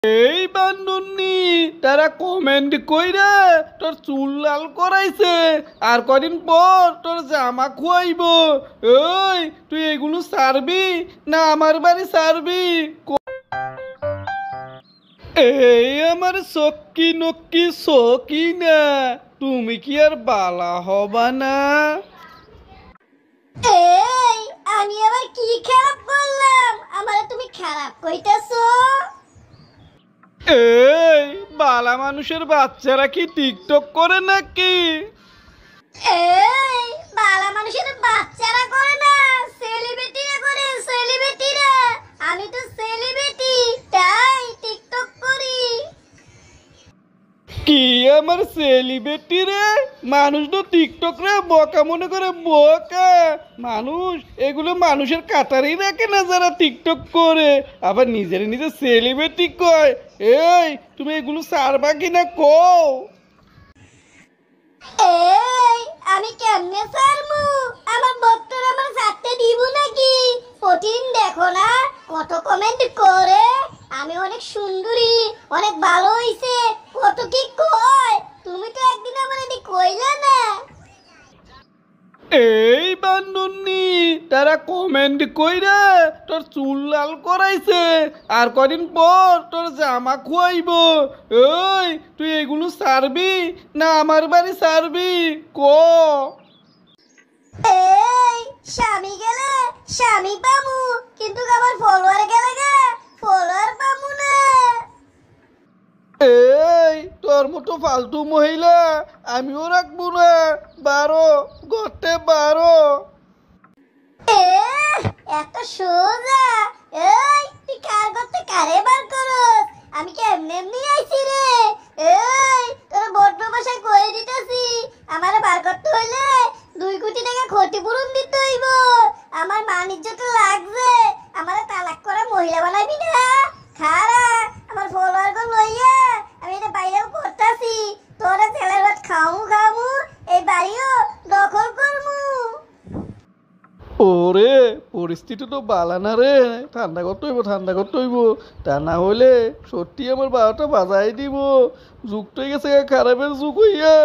এই বান্ধবী তারা কমেন্ট কইরা তোর চুল লাল করাইছে আর কদিন পর তোর জামা খুয়াইব। ওই তুই এগুলো সারবি না আমার বাড়ি সারবি? এই আমার সকি নক্কি সকি না, তুমি কি আর বালা হবা না? এই আমি আবার কি খারাপ করলাম? আমারে তুমি খারাপ কইতাছো? এই বালা মানুষের বাচ্চারা কি টিকটক করে নাকি? এই বালা মানুষের বাচ্চারা করে না, সেলিব্রিটিরা করে, সেলিব্রিটিরা। আমি তো সেলিব্রিটি, তাই টিকটক করি। কি আমার সেলিব্রিটি রে? মানুষ তো টিকটক রে বোকা মনে করে, বোকা মানুষ। এগুলো মানুষের কাতারেই রাখে না যারা টিকটক করে, আবার নিজের নিজে সেলিব্রিটি কয়। এই তুমি এগুলো সারবা কিনা কও? এই আমি কেমনে ছাড়মু? আমার ভক্তরা আমার ছাড়তে দিব নাকি? প্রতিদিন দেখো না কত কমেন্ট করে, আমি অনেক সুন্দরী, অনেক ভালো হইছে, কত কি কয়। তুমি তো একদিন আমার এদি কইলা না। এই বান্ধবী তারা কমেন্ট কইরা তোর চুল লাল করাইছে আর কদিন পর তোর জামা খুয়াইব। ওই তুই এগুলো সারবি না আমার বাড়ি সারবি ক? এই স্বামী গেলে স্বামী পামু, কিন্তু আমার ফলোয়ার গেলে গে ফলোয়ার পামু না। এই তোর মতো ফালতু মহিলা আমিও রাখবো না, 12 গড়তে 12। এত সোজা? এই তুই কার করতে কারে বার করস? আমি কি এমনি এমনি আইছি রে? এই তোর বড্ড ভাষায় কয়ে দিতেছি, আমারে বার করতে হইলে 2 কোটি টাকা ক্ষতিপূরণ দিতে হইব। আমার বাণিজ্যটা লাগছে, আমারে তালাক করা মহিলা বানাবি না। খারা আমার ফলোয়ার গো লইয়া আমি এটা বাইরেও করতাছি, তোরা ছেলের ভাত খামু, এই বাড়িও দখল করমু। ওরে পরিস্থিতি তো বালা না রে, ঠান্ডা করতে হইব, তা না হইলে সত্যি আমার 12টা বাজাই দিব। যুগ তো গেছে খারাপের যুগ হইয়া।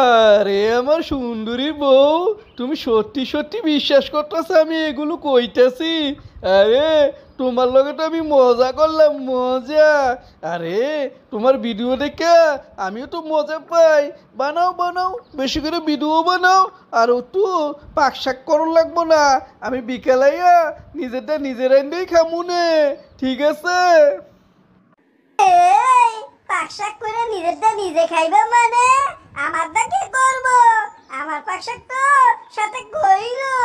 আরে আমার সুন্দরী বউ, তুমি সত্যি সত্যি বিশ্বাস করতেছ আমি এগুলো কইতেছি? আরে তোমার লগে তো আমি মজা করলাম, মজা। আরে তোমার ভিডিও দেখে আমিও তো মজা পাই। বানাও বানাও, বেশি করে ভিডিও বানাও, আর একটু পাক শাক করন লাগবো না। আমি বিকেলাইয়া নিজেরটা নিজের আইন্দেই খামুনে, ঠিক আছে? এই পাকশাক করে নিজেরটা নিজে খাইবা মানে? আমারটা কি করবো? আমার পাকশাক তো সাথে কইলো।